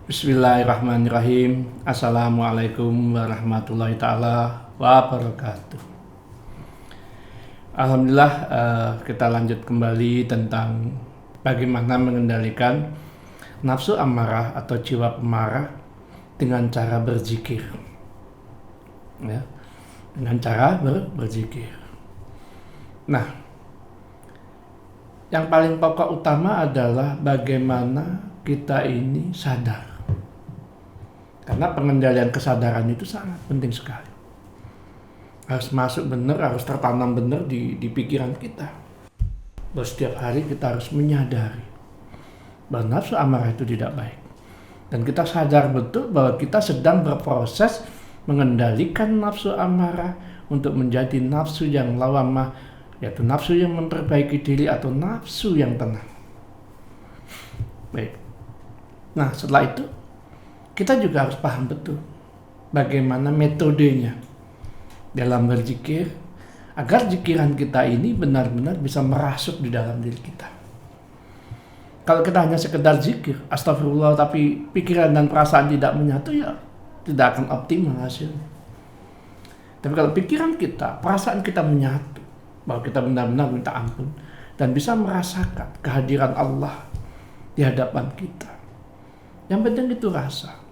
Bismillahirrahmanirrahim. Assalamualaikum warahmatullahi ta'ala wabarakatuh. Alhamdulillah, kita lanjut kembali tentang bagaimana mengendalikan nafsu amarah atau jiwa pemarah dengan cara berzikir, ya, dengan cara berzikir. Nah, yang paling pokok utama adalah bagaimana kita ini sadar. Karena pengendalian kesadaran itu sangat penting sekali. Harus masuk benar, harus tertanam benar di pikiran kita. Bahwa setiap hari kita harus menyadari bahwa nafsu amarah itu tidak baik. Dan kita sadar betul bahwa kita sedang berproses mengendalikan nafsu amarah untuk menjadi nafsu yang lawamah, yaitu nafsu yang memperbaiki diri atau nafsu yang tenang. Baik. Nah, setelah itu kita juga harus paham betul bagaimana metodenya dalam berzikir agar zikiran kita ini benar-benar bisa merasuk di dalam diri kita. Kalau kita hanya sekedar zikir, astagfirullah, tapi pikiran dan perasaan tidak menyatu, ya tidak akan optimal hasilnya. Tapi kalau pikiran kita, perasaan kita menyatu, bahwa kita benar-benar minta ampun dan bisa merasakan kehadiran Allah di hadapan kita. Yang penting itu rasa.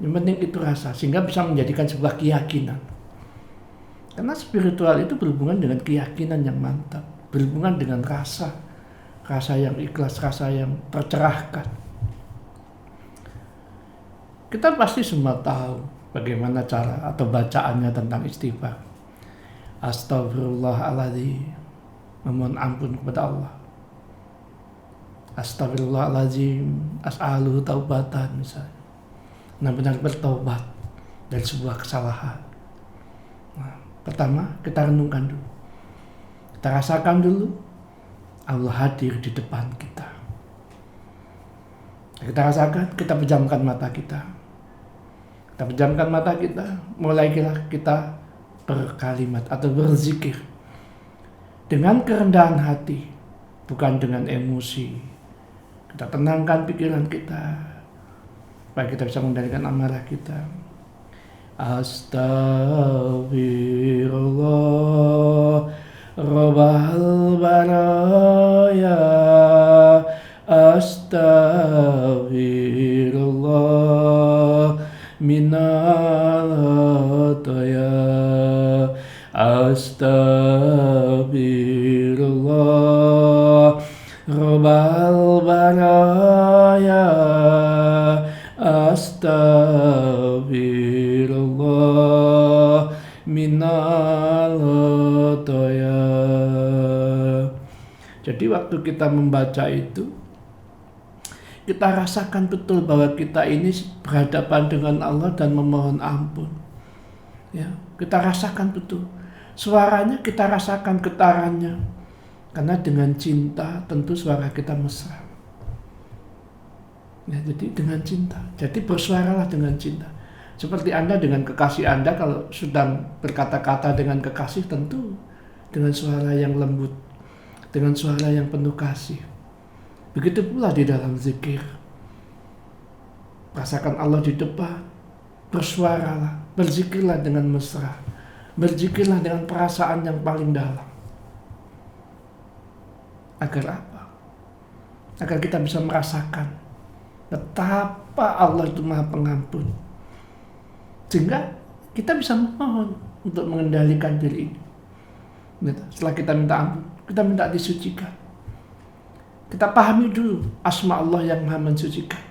Yang penting itu rasa, sehingga bisa menjadikan sebuah keyakinan. Karena spiritual itu berhubungan dengan keyakinan yang mantap, berhubungan dengan rasa yang ikhlas, rasa yang tercerahkan. Kita pasti semua tahu bagaimana cara atau bacaannya tentang istighfar. Astagfirullahaladzim, memohon ampun kepada Allah. Astagfirullahaladzim, as'aluhu taubatan misalnya. Benar-benar bertobat dari sebuah kesalahan. Nah, pertama kita renungkan dulu, kita rasakan dulu Allah hadir di depan kita. Kita rasakan, kita pejamkan mata kita. Kita pejamkan mata kita, mulai kita berkalimat atau berzikir dengan kerendahan hati, bukan dengan emosi. Kita tenangkan pikiran kita, supaya kita bisa mengendalikan amarah kita. Astagfirullah Rabbal baraya, Astagfirullah minal khataya, Astagfirullah Rabbal baraya, Astagfirullah minal khataya. Jadi waktu kita membaca itu, kita rasakan betul bahwa kita ini berhadapan dengan Allah dan memohon ampun. Ya, kita rasakan betul. Suaranya kita rasakan getarannya. Karena dengan cinta tentu suara kita mesra. Ya, jadi dengan cinta. Jadi bersuaralah dengan cinta. Seperti Anda dengan kekasih Anda, kalau sedang berkata-kata dengan kekasih, tentu dengan suara yang lembut, dengan suara yang penuh kasih. Begitu pula di dalam zikir. Rasakan Allah di depan, bersuaralah, berzikirlah dengan mesra, berzikirlah dengan perasaan yang paling dalam. Agar apa? Agar kita bisa merasakan betapa Allah itu Maha Pengampun, sehingga kita bisa memohon untuk mengendalikan diri ini. Setelah kita minta ampun, kita minta disucikan. Kita pahami dulu asma Allah yang Maha mensucikan.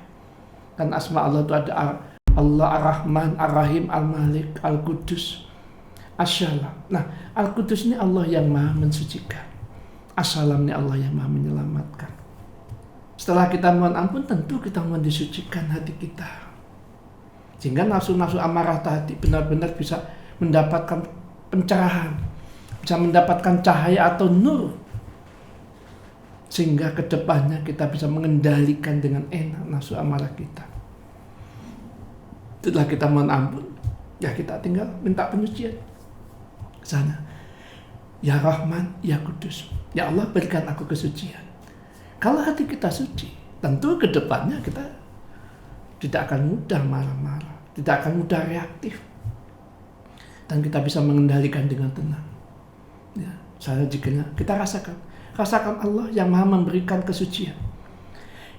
Kan asma Allah itu ada Allah Ar-Rahman, Ar-Rahim, Al-Malik, Al-Qudus, Assalam. Nah, Al-Qudus ini Allah yang Maha mensucikan. Assalam ini Allah yang Maha menyelamatkan. Setelah kita mohon ampun, tentu kita mohon disucikan hati kita, sehingga nafsu-nafsu amarah tadi benar-benar bisa mendapatkan pencerahan, bisa mendapatkan cahaya atau nur, sehingga kedepannya kita bisa mengendalikan dengan enak nafsu amarah kita. Setelah kita mohon ampun, ya kita tinggal minta penyucian ke sana. Ya Rahman, Ya Kudus, ya Allah berikan aku kesucian. Kalau hati kita suci, tentu ke depannya kita tidak akan mudah marah-marah, tidak akan mudah reaktif, dan kita bisa mengendalikan dengan tenang. Ya, saya jika kita rasakan Allah yang Maha memberikan kesucian.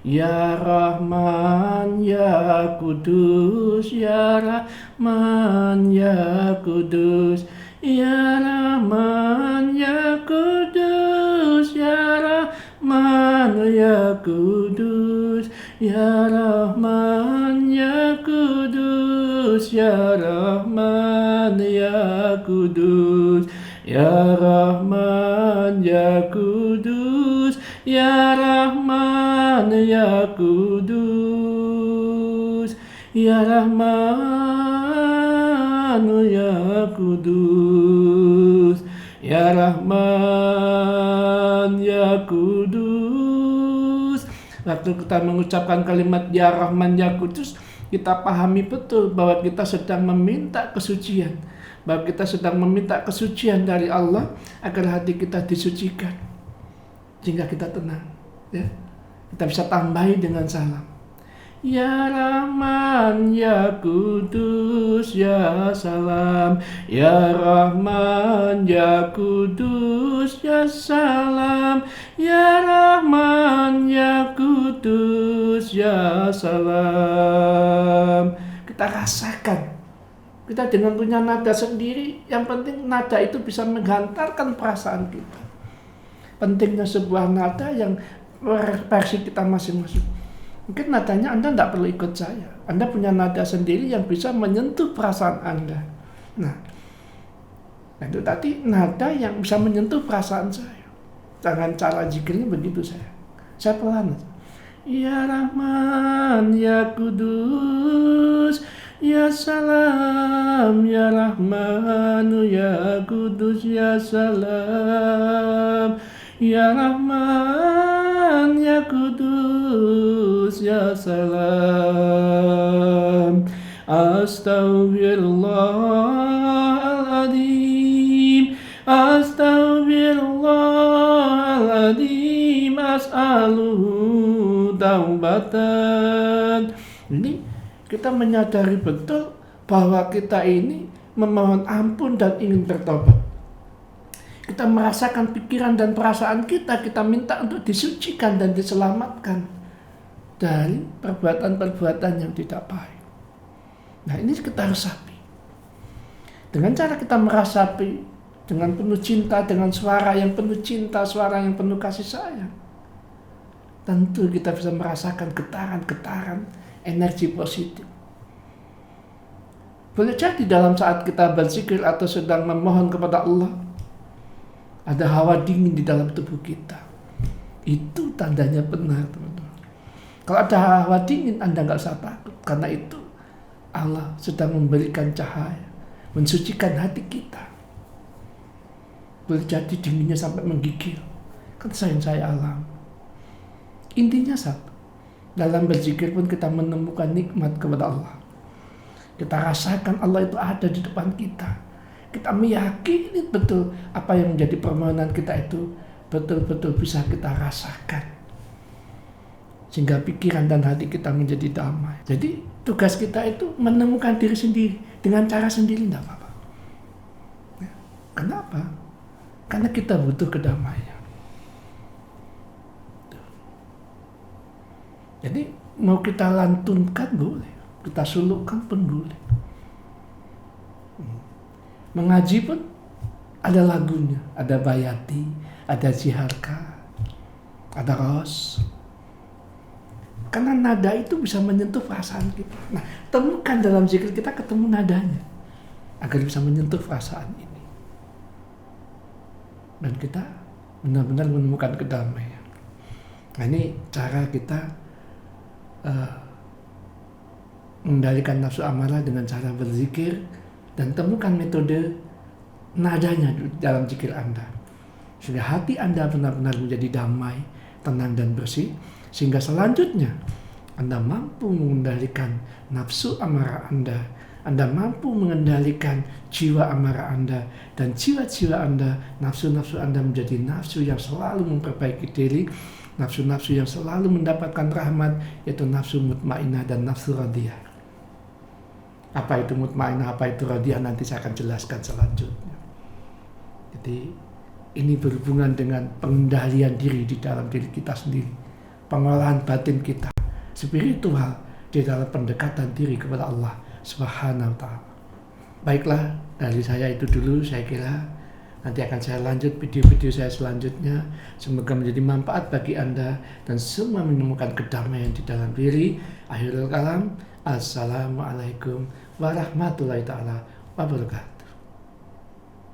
Ya Rahman ya Kudus, Ya Rahman ya Kudus, Ya Rahman ya Kudus, Ya Rahman ya Kudus, Ya Rahman ya Kudus, Ya Rahman ya Kudus, Ya Rahman ya Kudus, Ya Rahman ya Kudus, Ya Rahman ya Kudus, Ya Rahman ya Kudus. Waktu kita mengucapkan kalimat Ya Rahman ya Kudus, kita pahami betul bahwa kita sedang meminta kesucian, bahwa kita sedang meminta kesucian dari Allah agar hati kita disucikan, sehingga kita tenang. Ya, kita bisa tambahi dengan salam. Ya Rahman ya Kudus ya Salam, Ya Rahman ya Kudus ya Salam, Ya Rahman ya Kudus ya Salam. Kita rasakan, kita dengan punya nada sendiri, yang penting nada itu bisa menghantarkan perasaan kita. Pentingnya sebuah nada yang versi kita masing-masing. Mungkin nadanya Anda tidak perlu ikut saya. Anda punya nada sendiri yang bisa menyentuh perasaan Anda. Nah, itu tadi nada yang bisa menyentuh perasaan saya. Dengan cara zikirnya begitu saya pelan. Ya Rahman, Ya Kudus, Ya Salam, Ya Rahman, Ya Kudus, Ya Salam, Ya Rahman, Ya Kudus, Ya Salam. Astaghfirullahaladzim, Astaghfirullahaladzim, as'aluhu taubatan. Ini kita menyadari betul bahwa kita ini memohon ampun dan ingin bertobat. Kita merasakan pikiran dan perasaan kita minta untuk disucikan dan diselamatkan dari perbuatan-perbuatan yang tidak baik. Nah, ini kita resapi. Dengan cara kita meresapi dengan penuh cinta, dengan suara yang penuh cinta, suara yang penuh kasih sayang, tentu kita bisa merasakan getaran-getaran energi positif. Boleh jadi dalam saat kita berzikir atau sedang memohon kepada Allah, ada hawa dingin di dalam tubuh kita. Itu tandanya benar, teman-teman. Kalau ada hawa dingin, Anda nggak usah takut, karena itu Allah sedang memberikan cahaya, mensucikan hati kita. Boleh jadi dinginnya sampai menggigil, kan saya alam. Intinya satu, dalam berzikir pun kita menemukan nikmat kepada Allah. Kita rasakan Allah itu ada di depan kita. Kita meyakini betul apa yang menjadi permohonan kita itu betul-betul bisa kita rasakan. Sehingga pikiran dan hati kita menjadi damai. Jadi tugas kita itu menemukan diri sendiri dengan cara sendiri, tidak apa-apa. Ya. Kenapa? Karena kita butuh kedamaian. Jadi mau kita lantunkan boleh, kita sulukkan pun boleh. Mengaji pun ada lagunya, ada bayati, ada ziharka, ada ros. Karena nada itu bisa menyentuh perasaan kita. Nah, temukan dalam zikir kita ketemu nadanya agar bisa menyentuh perasaan ini. Dan kita benar-benar menemukan kedamaian. Nah, ini cara kita mengendalikan nafsu amarah dengan cara berzikir, dan temukan metode nadanya dalam zikir Anda. Sehingga hati Anda benar-benar menjadi damai, tenang dan bersih. Sehingga selanjutnya Anda mampu mengendalikan nafsu amarah Anda mampu mengendalikan jiwa amarah Anda, dan jiwa-jiwa Anda, nafsu-nafsu Anda menjadi nafsu yang selalu memperbaiki diri, Nafsu-nafsu yang selalu mendapatkan rahmat, yaitu nafsu mutmainnah dan nafsu radiyah. Apa itu mutmainnah, apa itu radiyah, nanti saya akan jelaskan selanjutnya. Jadi ini berhubungan dengan pengendalian diri di dalam diri kita sendiri, pengolahan batin kita, spiritual di dalam pendekatan diri kepada Allah Subhanahu wa ta'ala. Baiklah, dari saya itu dulu, saya kira nanti akan saya lanjut video-video saya selanjutnya. Semoga menjadi manfaat bagi Anda dan semua menemukan kedamaian di dalam diri. Akhirul kalam, assalamualaikum warahmatullahi taala wabarakatuh.